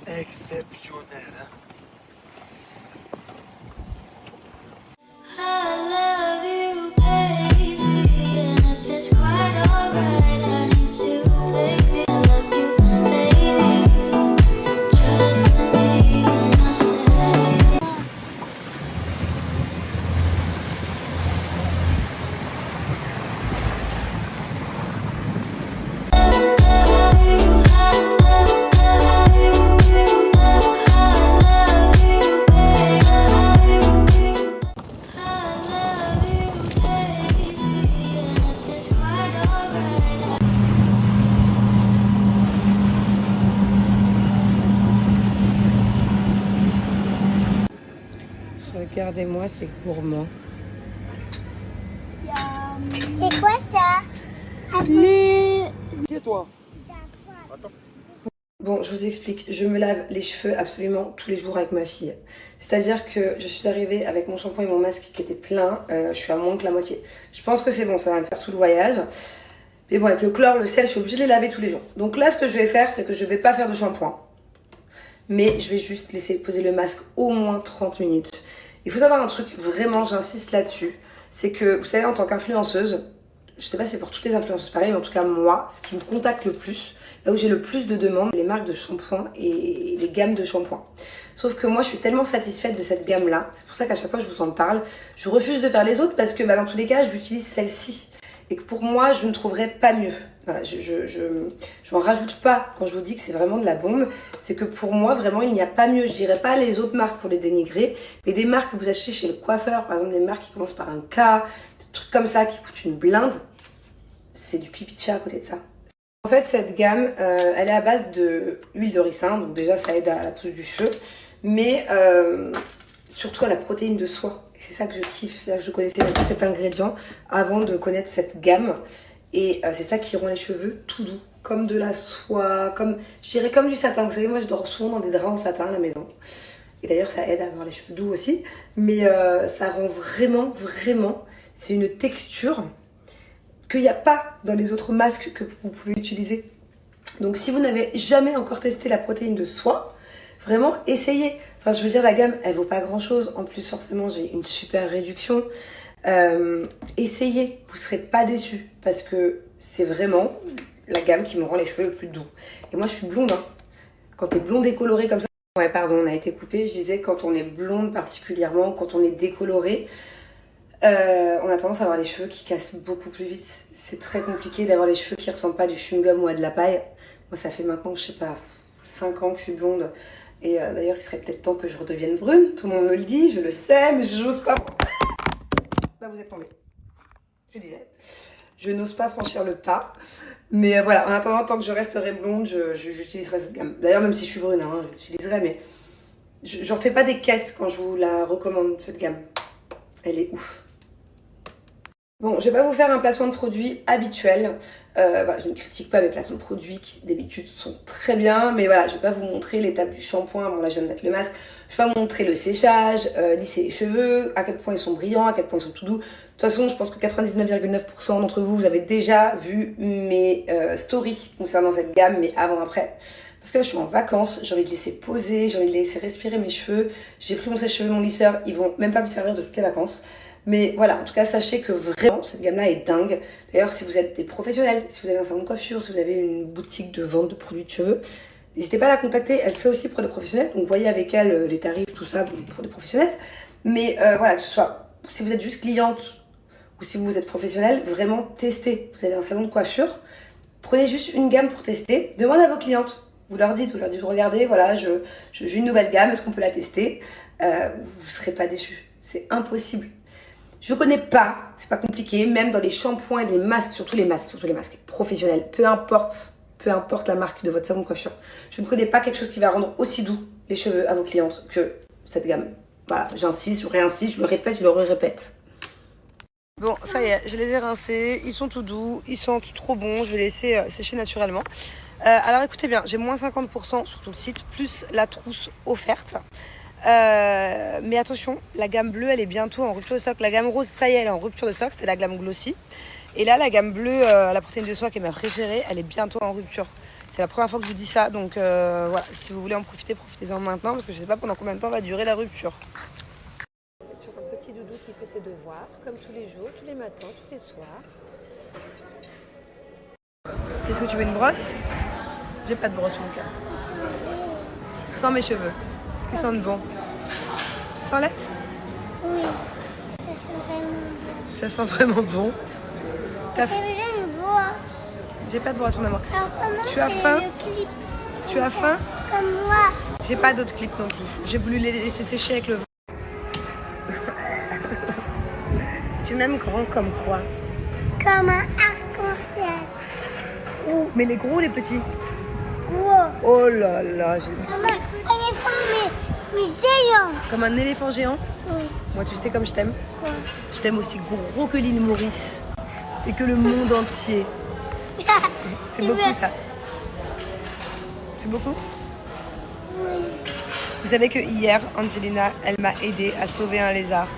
Exceptionnel. Hein. Regardez-moi, c'est gourmand. C'est quoi ça? Qui est toi? Bon, je vous explique. Je me lave les cheveux absolument tous les jours avec ma fille. C'est-à-dire que je suis arrivée avec mon shampoing et mon masque qui étaient pleins. Je suis à moins que la moitié. Je pense que c'est bon, ça va me faire tout le voyage. Mais bon, avec le chlore, le sel, je suis obligée de les laver tous les jours. Donc là, ce que je vais faire, c'est que je vais pas faire de shampoing. Mais je vais juste laisser poser le masque au moins 30 minutes. Il faut savoir un truc, vraiment, j'insiste là-dessus. C'est que, vous savez, en tant qu'influenceuse, je sais pas si c'est pour toutes les influenceuses pareil, mais en tout cas, moi, ce qui me contacte le plus, là où j'ai le plus de demandes, c'est les marques de shampoing et les gammes de shampoing. Sauf que moi, je suis tellement satisfaite de cette gamme-là. C'est pour ça qu'à chaque fois, je vous en parle. Je refuse de faire les autres parce que, dans tous les cas, j'utilise celle-ci. Et que pour moi, je ne trouverais pas mieux. Voilà, je n'en rajoute pas quand je vous dis que c'est vraiment de la bombe. C'est que pour moi, vraiment, il n'y a pas mieux. Je dirais pas les autres marques pour les dénigrer, mais des marques que vous achetez chez le coiffeur, par exemple des marques qui commencent par un K, des trucs comme ça qui coûtent une blinde, c'est du pipi de chat à côté de ça. En fait, cette gamme, elle est à base de huile de ricin, donc déjà ça aide à la pousse du cheveu, mais surtout à la protéine de soie. C'est ça que je kiffe, c'est ça que je connaissais même pas cet ingrédient avant de connaître cette gamme. Et c'est ça qui rend les cheveux tout doux, comme de la soie, comme, je dirais comme du satin. Vous savez, moi je dors souvent dans des draps en satin à la maison. Et d'ailleurs ça aide à avoir les cheveux doux aussi. Mais ça rend vraiment, vraiment, c'est une texture qu'il n'y a pas dans les autres masques que vous pouvez utiliser. Donc si vous n'avez jamais encore testé la protéine de soie, vraiment essayez. Enfin je veux dire, la gamme elle vaut pas grand chose. En plus forcément j'ai une super réduction. Essayez, vous serez pas déçus parce que c'est vraiment la gamme qui me rend les cheveux le plus doux. Et moi je suis blonde, hein. Quand t'es blonde décolorée comme ça, ouais pardon on a été coupé, je disais quand on est blonde particulièrement, quand on est décolorée, on a tendance à avoir les cheveux qui cassent beaucoup plus vite. C'est très compliqué d'avoir les cheveux qui ressemblent pas à du chewing-gum ou à de la paille. Moi ça fait maintenant, je sais pas, 5 ans que je suis blonde. Et d'ailleurs il serait peut-être temps que je redevienne brune. Tout le monde me le dit, je le sais, mais j'ose pas. Bah vous êtes tombé. Je disais, je n'ose pas franchir le pas. Mais voilà, en attendant, tant que je resterai blonde, j'utiliserai cette gamme. D'ailleurs, même si je suis brune, hein, je l'utiliserai, mais j'en fais pas des caisses quand je vous la recommande, cette gamme. Elle est ouf. Bon, je vais pas vous faire un placement de produit habituel. Voilà, je ne critique pas mes placements de produits qui d'habitude sont très bien, mais voilà, je vais pas vous montrer l'étape du shampoing. Bon là, je viens de mettre le masque. Je vais pas vous montrer le séchage, lisser les cheveux, à quel point ils sont brillants, à quel point ils sont tout doux. De toute façon, je pense que 99,9% d'entre vous, vous avez déjà vu mes stories concernant cette gamme, mais avant-après. Parce que là, je suis en vacances, j'ai envie de laisser poser, j'ai envie de laisser respirer mes cheveux. J'ai pris mon sèche-cheveux, mon lisseur, ils vont même pas me servir de toutes les vacances. Mais voilà, en tout cas, sachez que vraiment, cette gamme-là est dingue. D'ailleurs, si vous êtes des professionnels, si vous avez un salon de coiffure, si vous avez une boutique de vente de produits de cheveux, n'hésitez pas à la contacter. Elle fait aussi pour les professionnels. Donc, voyez avec elle les tarifs, tout ça pour les professionnels. Mais voilà, que ce soit, si vous êtes juste cliente ou si vous êtes professionnel, vraiment testez. Vous avez un salon de coiffure, prenez juste une gamme pour tester. Demandez à vos clientes. Vous leur dites, regardez, voilà, j'ai une nouvelle gamme, est-ce qu'on peut la tester? Vous ne serez pas déçus. C'est impossible. Je ne connais pas, c'est pas compliqué, même dans les shampoings et les masques, surtout les masques professionnels, peu importe la marque de votre salon de coiffure. Je ne connais pas quelque chose qui va rendre aussi doux les cheveux à vos clientes que cette gamme. Voilà, j'insiste, je réinsiste, je le répète, je le répète. Bon, ça y est, je les ai rincés, ils sont tout doux, ils sentent trop bon, je vais les laisser sécher naturellement. Alors écoutez bien, j'ai moins 50% sur tout le site, plus la trousse offerte. Mais attention, la gamme bleue elle est bientôt en rupture de stock. La gamme rose, ça y est, elle est en rupture de stock, c'est la gamme glossy. Et là, la gamme bleue, la protéine de soie qui est ma préférée, elle est bientôt en rupture. C'est la première fois que je vous dis ça, donc voilà, si vous voulez en profiter, profitez-en maintenant, parce que je sais pas pendant combien de temps va durer la rupture. Sur un petit doudou qui fait ses devoirs, comme tous les jours, tous les matins, tous les soirs. Qu'est-ce que tu veux, une brosse? J'ai pas de brosse, mon cœur. Sans mes cheveux. Est-ce qu'ils sentent bon? Sans lait? Oui, ça sent vraiment bon. Ça sent vraiment bon. C'est déjà une brosse. J'ai pas de brosse, mon amour. Alors comment Tu as c'est faim? le clip? Tu as faim? Comme moi. J'ai pas d'autres clips non plus. J'ai voulu les laisser sécher avec le vent. Tu m'aimes grand comme quoi? Comme un arc-en-ciel. Mais les gros ou les petits? Gros. Oh là là, Comme un éléphant, mais géant. comme un éléphant géant. Oui. Moi, tu sais comme je t'aime. Quoi? Je t'aime aussi gros que l'île Maurice et que le monde entier. C'est beaucoup ça. C'est beaucoup? Oui. Vous savez que hier, Angelina, elle m'a aidé à sauver un lézard.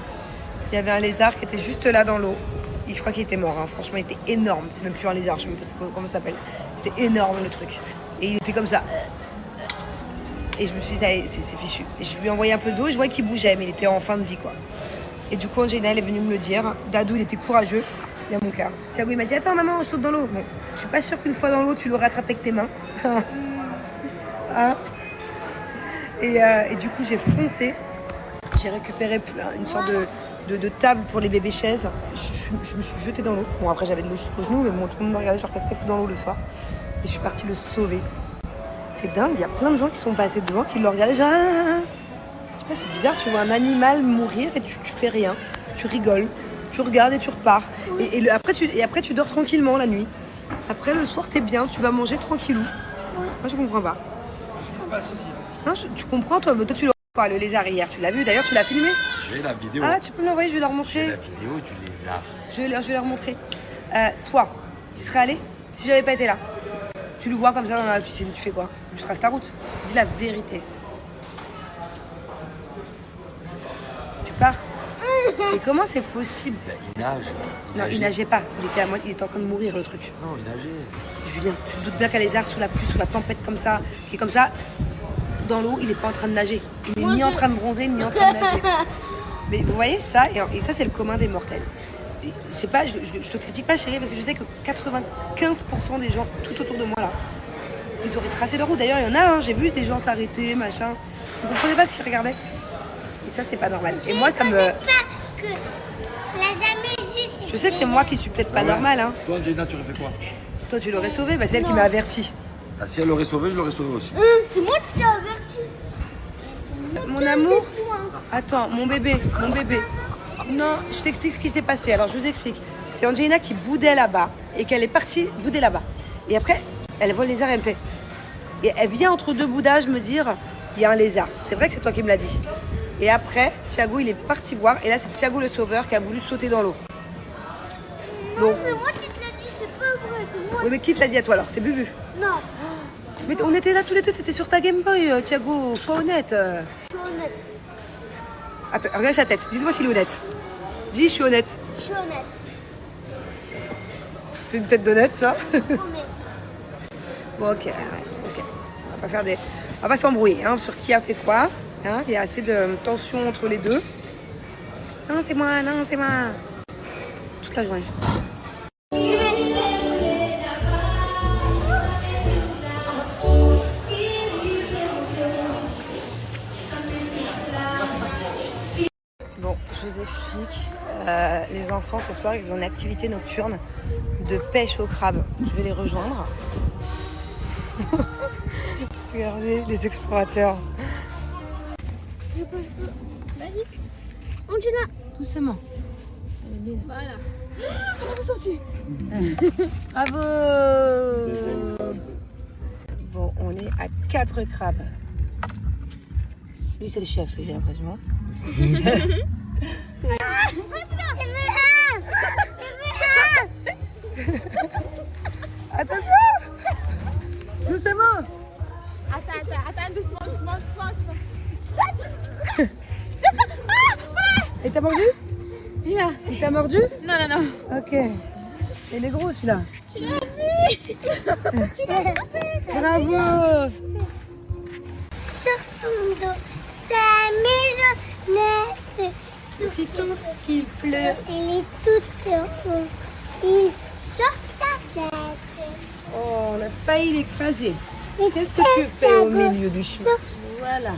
Il y avait un lézard qui était juste là dans l'eau. Et je crois qu'il était mort, hein. Franchement, il était énorme. C'est même plus un lézard, je ne sais pas comment ça s'appelle. C'était énorme le truc. Et il était comme ça. Et je me suis dit, ça y est, c'est fichu. Et je lui ai envoyé un peu d'eau et je voyais qu'il bougeait, mais il était en fin de vie, quoi. Et du coup, Angelina, elle est venue me le dire. Dadou, il était courageux. Il y a mon cœur. Thiago, il m'a dit, attends, maman, on saute dans l'eau. Bon, je suis pas sûre qu'une fois dans l'eau, tu l'aurais attrapé avec tes mains. Hein? Et du coup, j'ai foncé. J'ai récupéré une sorte de table pour les bébés chaises. Je me suis jetée dans l'eau. Bon, après, j'avais de l'eau jusqu'aux genoux, mais bon, tout le monde me regardait, genre, qu'est-ce qu'elle fout dans l'eau le soir? Et je suis partie le sauver. C'est dingue, il y a plein de gens qui sont passés devant, qui l'ont regardé, genre, ah. Je sais pas, c'est bizarre, tu vois un animal mourir et tu fais rien. Tu rigoles, tu regardes et tu repars. Oui. Après, tu dors tranquillement la nuit. Après, le soir, t'es bien, tu vas manger tranquillou. Oui. Moi, je comprends pas. Qu'est-ce qui se passe ici? Non, tu comprends, toi, mais toi, tu l'as pas, le lézard hier, tu l'as vu, d'ailleurs, tu l'as filmé? J'ai la vidéo. Ah, tu peux me l'envoyer, je vais leur montrer. J'ai la vidéo du lézard. Je vais leur montrer. Toi, tu serais allé si j'avais pas été là? Tu le vois comme ça dans la piscine, tu fais quoi? Tu traces ta route. Dis la vérité. Tu pars? Et comment c'est possible? Il nage. Non, il nageait pas. Il était en train de mourir, le truc. Non, il nageait. Julien, tu te doutes bien qu'un lézard sous la pluie, sous la tempête comme ça, qui est comme ça, dans l'eau, il est pas en train de nager. Il est ni en train de bronzer, ni en train de nager. Mais vous voyez ça, et ça c'est le commun des mortels. C'est pas, je te critique pas, chérie, parce que je sais que 95% des gens tout autour de moi là, ils auraient tracé leur route. D'ailleurs, il y en a, hein, j'ai vu des gens s'arrêter, machin. Vous comprenez pas ce qu'ils regardaient. Et ça, c'est pas normal. Et moi, ça me. Je sais que c'est moi qui suis peut-être pas normal. Hein. Toi, Angelina, tu aurais fait quoi? Toi, tu l'aurais sauvé, bah, c'est elle qui m'a averti. Ah, si elle l'aurait sauvé, je l'aurais sauvé aussi. C'est moi qui t'ai averti. Mon amour. Attends, mon bébé. Non, je t'explique ce qui s'est passé. Alors, je vous explique. C'est Angelina qui boudait là-bas et qu'elle est partie bouder là-bas. Et après, elle voit le lézard et elle me fait. Et elle vient entre deux boudages me dire il y a un lézard. C'est vrai que c'est toi qui me l'as dit. Et après, Thiago, il est parti voir. Et là, c'est Thiago le sauveur qui a voulu sauter dans l'eau. Non, c'est moi qui te l'ai dit, c'est pas vrai, c'est moi. Oui, mais qui te l'a dit à toi alors? C'est Bubu. Non, Mais on était là tous les deux, t'étais sur ta Game Boy, Thiago, sois honnête. je suis honnête. Attends, regarde sa tête, dites-moi s'il est honnête. Dis, je suis honnête. Je suis honnête. C'est une tête d'honnête, ça? Promets. Bon, ok, ouais, ok. On va pas s'embrouiller hein, sur qui a fait quoi. Hein, il y a assez de tension entre les deux. Non, c'est moi. Toute la journée. Bon, je vous explique. Les enfants, ce soir, ils ont une activité nocturne de pêche au crabe. Je vais les rejoindre. Regardez les explorateurs. Je peux. Vas-y. Angela. Doucement. Voilà. Bravo. Bon, on est à 4 crabes. Lui, c'est le chef, j'ai l'impression. Attention. Doucement. Attends, doucement. Il t'a mordu? Il t'a mordu? Non. Ok. Il est gros celui-là. Tu l'as vu? Tu l'as vu? Bravo. Sur son dos, sa maisonnette. Aussitôt qu'il pleut. Elle est toute ronde. Il sur sa tête. Oh, on a failli l'écraser. Mais Qu'est-ce que tu fais au milieu du chemin? Sur- Voilà.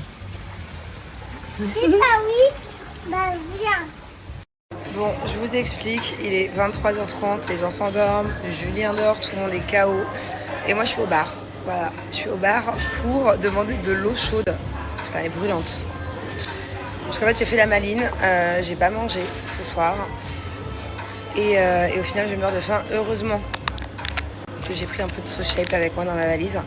C'est pas oui? Bah viens. Bon, je vous explique, il est 23h30, les enfants dorment, Julien dort, tout le monde est KO. Et moi je suis au bar. Voilà, je suis au bar pour demander de l'eau chaude. Putain, elle est brûlante. Parce qu'en fait j'ai fait la maline, j'ai pas mangé ce soir. Et au final je meurs de faim. Heureusement que j'ai pris un peu de SoShape avec moi dans ma valise.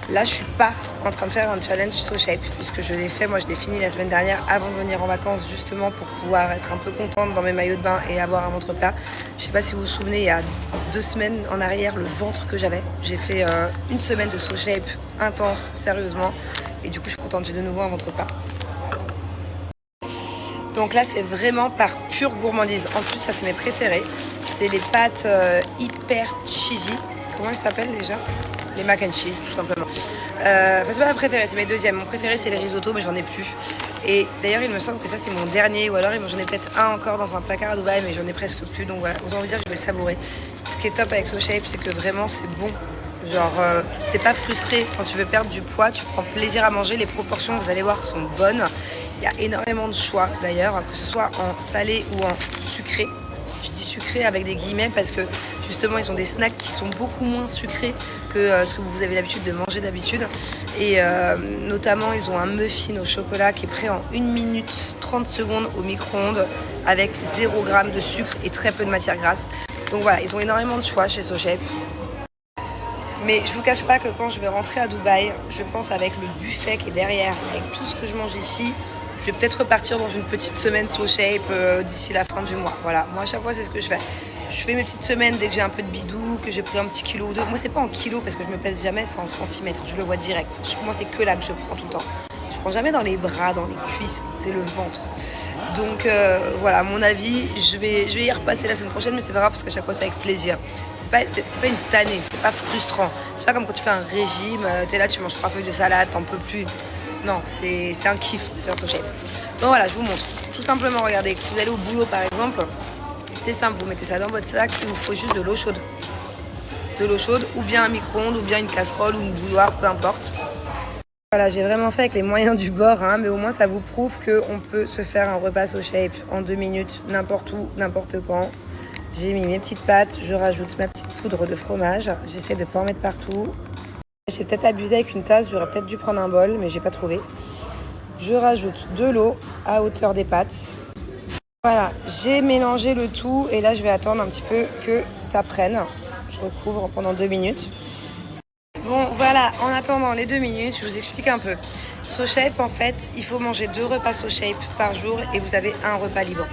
Là, je suis pas en train de faire un challenge SoShape puisque je l'ai fait, moi je l'ai fini la semaine dernière avant de venir en vacances justement pour pouvoir être un peu contente dans mes maillots de bain et avoir un ventre plat. Je sais pas si vous vous souvenez, il y a 2 semaines en arrière, le ventre que j'avais. J'ai fait une semaine de SoShape intense, sérieusement. Et du coup, je suis contente, j'ai de nouveau un ventre plat. Donc là, c'est vraiment par pure gourmandise. En plus, ça, c'est mes préférés. C'est les pâtes hyper cheesy. Comment elles s'appellent déjà ? Les mac and cheese, tout simplement. Enfin, c'est pas ma préférée, c'est mes deuxièmes. Mon préféré, c'est les risottos, mais j'en ai plus. Et d'ailleurs, il me semble que ça, c'est mon dernier. Ou alors, j'en ai peut-être un encore dans un placard à Dubaï, mais j'en ai presque plus. Donc voilà, autant vous dire que je vais le savourer. Ce qui est top avec SoShape, c'est que vraiment, c'est bon. Genre, t'es pas frustré quand tu veux perdre du poids, tu prends plaisir à manger. Les proportions, vous allez voir, sont bonnes. Il y a énormément de choix, d'ailleurs, que ce soit en salé ou en sucré. Je dis sucré avec des guillemets parce que justement ils ont des snacks qui sont beaucoup moins sucrés que ce que vous avez l'habitude de manger d'habitude. Et notamment ils ont un muffin au chocolat qui est prêt en 1 minute 30 secondes au micro-ondes avec 0 g de sucre et très peu de matière grasse. Donc voilà, ils ont énormément de choix chez SoShape. Mais je vous cache pas que quand je vais rentrer à Dubaï, je pense avec le buffet qui est derrière, avec tout ce que je mange ici, je vais peut-être repartir dans une petite semaine SoShape d'ici la fin du mois. Voilà, moi à chaque fois c'est ce que je fais. Je fais mes petites semaines dès que j'ai un peu de bidou, que j'ai pris un petit kilo ou deux. Moi c'est pas en kilos parce que je me pèse jamais, c'est en centimètres, je le vois direct. Moi c'est que là que je prends tout le temps. Je prends jamais dans les bras, dans les cuisses, c'est le ventre. Donc voilà, à mon avis, je vais y repasser la semaine prochaine, mais c'est pas grave parce qu'à chaque fois c'est avec plaisir. C'est pas une tannée, c'est pas frustrant. C'est pas comme quand tu fais un régime, t'es là, tu manges 3 feuilles de salade, t'en peux plus. Non, c'est un kiff de faire SoShape. Donc voilà, je vous montre. Tout simplement, regardez, si vous allez au boulot par exemple, c'est simple, vous mettez ça dans votre sac, il vous faut juste de l'eau chaude. De l'eau chaude, ou bien un micro-ondes, ou bien une casserole, ou une bouilloire, peu importe. Voilà, j'ai vraiment fait avec les moyens du bord, hein, mais au moins ça vous prouve qu'on peut se faire un repas SoShape en 2 minutes, n'importe où, n'importe quand. J'ai mis mes petites pâtes, je rajoute ma petite poudre de fromage, j'essaie de ne pas en mettre partout. J'ai peut-être abusé avec une tasse, j'aurais peut-être dû prendre un bol, mais j'ai pas trouvé. Je rajoute de l'eau à hauteur des pâtes. Voilà, j'ai mélangé le tout et là je vais attendre un petit peu que ça prenne. Je recouvre pendant 2 minutes. Bon voilà, en attendant les 2 minutes, je vous explique un peu. SoShape, en fait, il faut manger 2 repas SoShape par jour et vous avez un repas libre.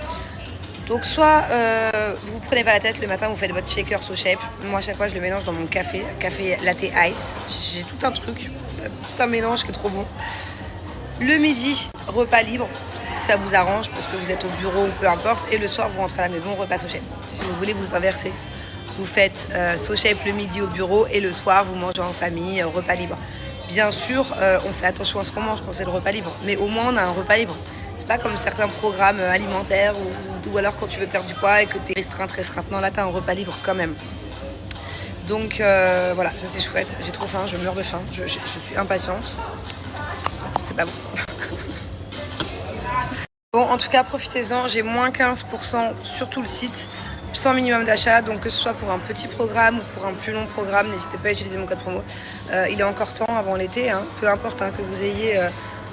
Donc soit vous prenez pas la tête, le matin vous faites votre shaker SoShape. Moi à chaque fois je le mélange dans mon café latte ice. J'ai tout un truc, tout un mélange qui est trop bon. Le midi, repas libre, si ça vous arrange parce que vous êtes au bureau ou peu importe. Et le soir vous rentrez à la maison, repas SoShape. Si vous voulez vous inverser, vous faites SoShape le midi au bureau et le soir vous mangez en famille, repas libre. Bien sûr, on fait attention à ce qu'on mange quand c'est le repas libre, mais au moins on a un repas libre. Pas comme certains programmes alimentaires ou alors quand tu veux perdre du poids et que tu es restreinte. Non, là tu as un repas libre quand même. Donc voilà, ça c'est chouette. J'ai trop faim, je meurs de faim, je suis impatiente. C'est pas bon. Bon, en tout cas, profitez-en. J'ai moins 15% sur tout le site, sans minimum d'achat. Donc que ce soit pour un petit programme ou pour un plus long programme, n'hésitez pas à utiliser mon code promo. Il est encore temps avant l'été, hein. Peu importe que vous ayez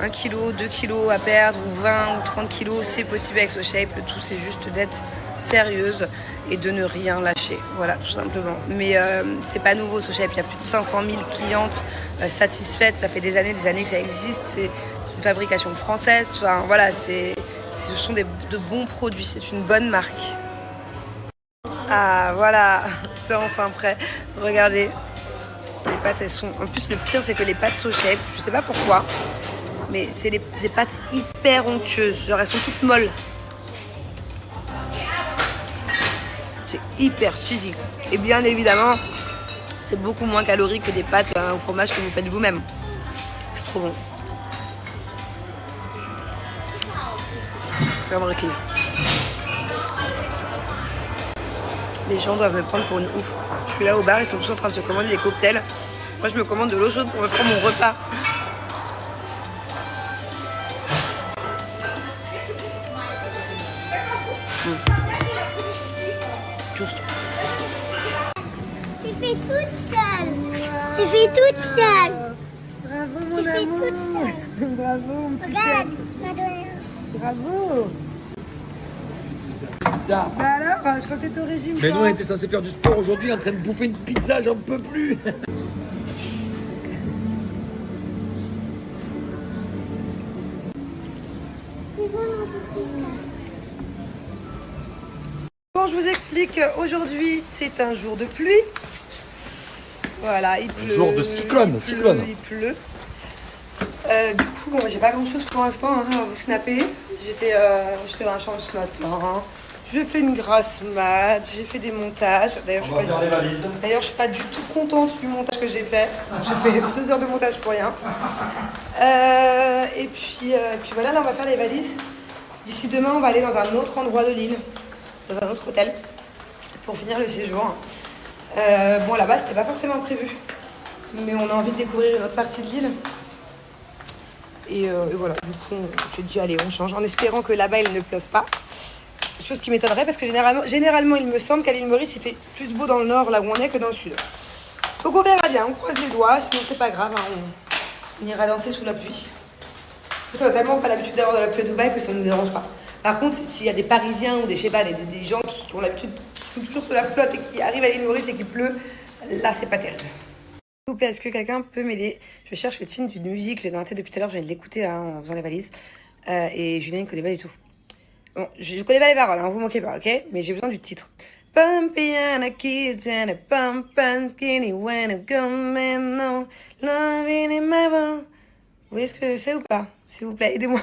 1 kg, 2 kg à perdre, ou 20 ou 30 kg, c'est possible avec SoShape. Le tout, c'est juste d'être sérieuse et de ne rien lâcher. Voilà, tout simplement. Mais c'est pas nouveau SoShape. Il y a plus de 500 000 clientes satisfaites. Ça fait des années que ça existe. C'est une fabrication française. Enfin, voilà, ce sont de bons produits. C'est une bonne marque. Ah, voilà, c'est enfin prêt. Regardez. Les pâtes, elles sont... En plus, le pire, c'est que les pâtes SoShape, je sais pas pourquoi, mais c'est des pâtes hyper onctueuses. Genre, elles sont toutes molles. C'est hyper cheesy. Et bien évidemment, c'est beaucoup moins calorique que des pâtes au fromage que vous faites vous-même. C'est trop bon. C'est vraiment le kiff. Les gens doivent me prendre pour une ouf. Je suis là au bar, ils sont tous en train de se commander des cocktails. Moi, je me commande de l'eau chaude pour me prendre mon repas. Juste. C'est fait toute seule. C'est fait toute seule. Bravo mon C'est fait amour. toute seule. Bravo mon petit Regarde, chef. m'a donné. Bravo. Ça. Bah alors, je crois que t'étais au régime. Mais toi. nous, on était censé faire du sport aujourd'hui, en train de bouffer une pizza, j'en peux plus. Tu veux manger tout ça? Bon, je vous explique. Aujourd'hui, c'est un jour de pluie. Voilà, il pleut. jour de cyclone, Il cyclone. pleut, il pleut. Du coup, bon, j'ai pas grand chose pour l'instant à vous snapper. J'étais dans la chambre ce matin. J'ai fait une grasse mat, j'ai fait des montages. D'ailleurs, je suis pas du tout contente du montage que j'ai fait. J'ai fait 2 heures de montage pour rien. Et puis voilà, là, on va faire les valises. D'ici demain, on va aller dans un autre endroit de l'île, dans un autre hôtel, pour finir le séjour. Bon, là-bas, c'était pas forcément prévu, mais on a envie de découvrir une autre partie de l'île. Et voilà, du coup, je dis allez, on change, en espérant que là-bas, il ne pleuve pas. Chose qui m'étonnerait, parce que généralement, il me semble qu'à l'île Maurice, il fait plus beau dans le nord, là où on est, que dans le sud. Donc on verra bien, on croise les doigts, sinon c'est pas grave, hein, on ira danser sous la pluie. On n'a tellement pas l'habitude d'avoir de la pluie à Dubaï que ça ne nous dérange pas. Par contre, s'il y a des Parisiens ou des, je sais pas, des gens qui ont l'habitude, qui sont toujours sur la flotte et qui arrivent à l'île Maurice et qui pleut, là c'est pas terrible. S'il vous plaît, est-ce que quelqu'un peut m'aider? Je cherche le titre d'une musique, j'ai dans la tête depuis tout à l'heure, je viens de l'écouter en faisant les valises. Et Julien ne connaît pas du tout. Bon, je connais pas les paroles, hein, vous moquez pas, ok? Mais j'ai besoin du titre. Pumpy and a kids and a pump and skinny when I'm coming on, loving in my bone. Vous voyez ce que c'est ou pas? S'il vous plaît, aidez-moi.